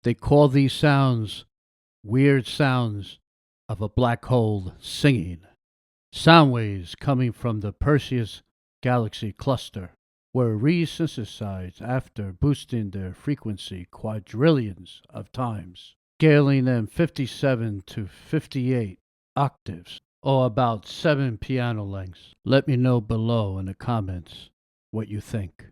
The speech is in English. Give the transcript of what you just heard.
They call these sounds weird sounds of a black hole singing. Sound waves coming from the Perseus galaxy cluster were resynthesized after boosting their frequency quadrillions of times, scaling them 57 to 58 octaves, or about 7 piano lengths. Let me know below in the comments what you think.